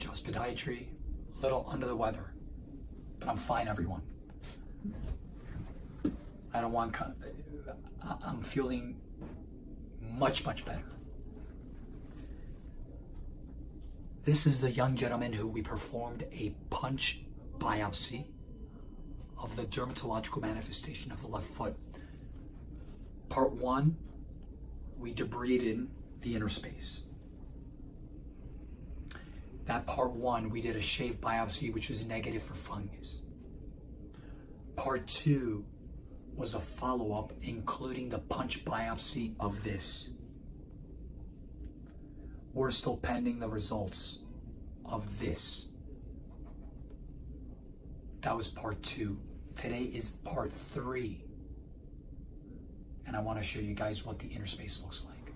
Jaws Podiatry. A little under the weather, but I'm fine, everyone. I'm feeling much, much better. This is the young gentleman who we performed a punch biopsy of the dermatological manifestation of the left foot. Part 1, we debrided the inner space. That part 1, we did a shave biopsy, which was negative for fungus. Part 2 was a follow-up, including the punch biopsy of this. We're still pending the results of this. That was part 2. Today is part 3. And I want to show you guys what the inner space looks like.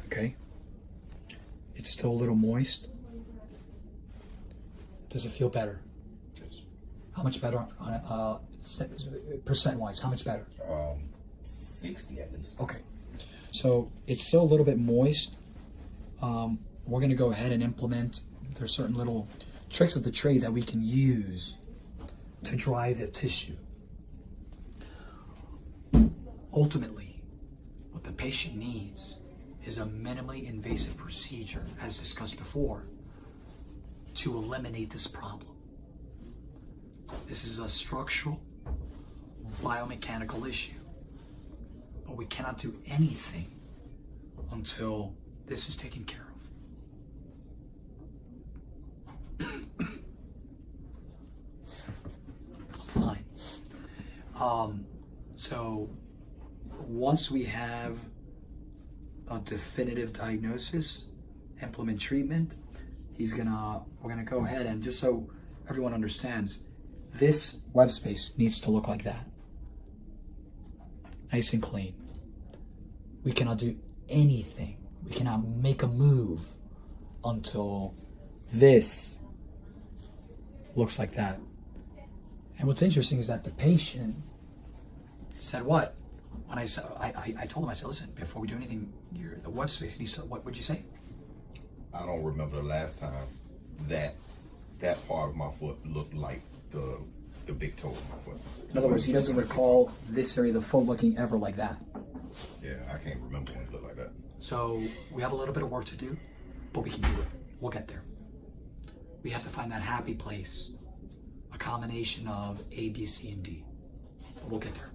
Okay. It's still a little moist. Does it feel better? Yes. How much better on percent-wise? How much better? 60 at least. Okay. So it's still a little bit moist. We're going to go ahead and implement. There's certain little tricks of the trade that we can use to dry the tissue. Ultimately, what the patient needs is a minimally invasive procedure, as discussed before, to eliminate this problem. This is a structural, biomechanical issue, but we cannot do anything until this is taken care of. Fine. So once we have a definitive diagnosis, implement treatment, we're gonna go ahead and, just so everyone understands, this web space needs to look like that. Nice and clean. We cannot do anything. We cannot make a move until this looks like that. And what's interesting is that the patient said what? When I told him, I said, listen, before we do anything, the web space needs to, what would you say? I don't remember the last time that part of my foot looked like the big toe of my foot. In other words, he doesn't recall this area of the foot looking ever like that. Yeah, I can't remember when it looked like that. So we have a little bit of work to do, but we can do it. We'll get there. We have to find that happy place, a combination of A, B, C, and D. But we'll get there.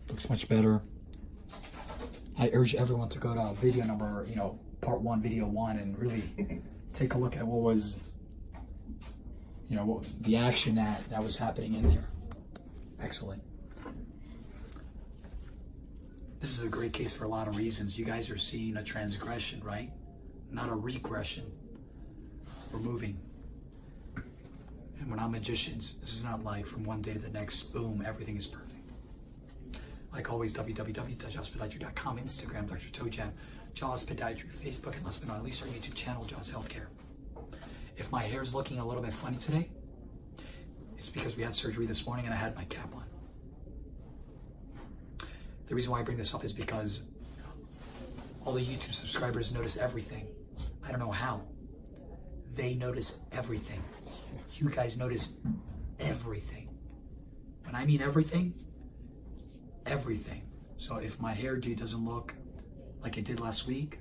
Looks much better. I urge everyone to go to video number, part 1, video 1, and really take a look at what was, the action that was happening in there. Excellent. This is a great case for a lot of reasons. You guys are seeing a transgression, right? Not a regression. We're moving. And we're not magicians. This is not like from one day to the next, boom, everything is perfect. Like always, www.jawspodiatry.com, Instagram, Dr. Tojam, Jaws Podiatry, Facebook, and last but not least, our YouTube channel, Jaws Healthcare. If my hair is looking a little bit funny today, it's because we had surgery this morning and I had my cap on. The reason why I bring this up is because all the YouTube subscribers notice everything. I don't know how. They notice everything. You guys notice everything. When I mean everything, everything. So if my hairdo doesn't look like it did last week,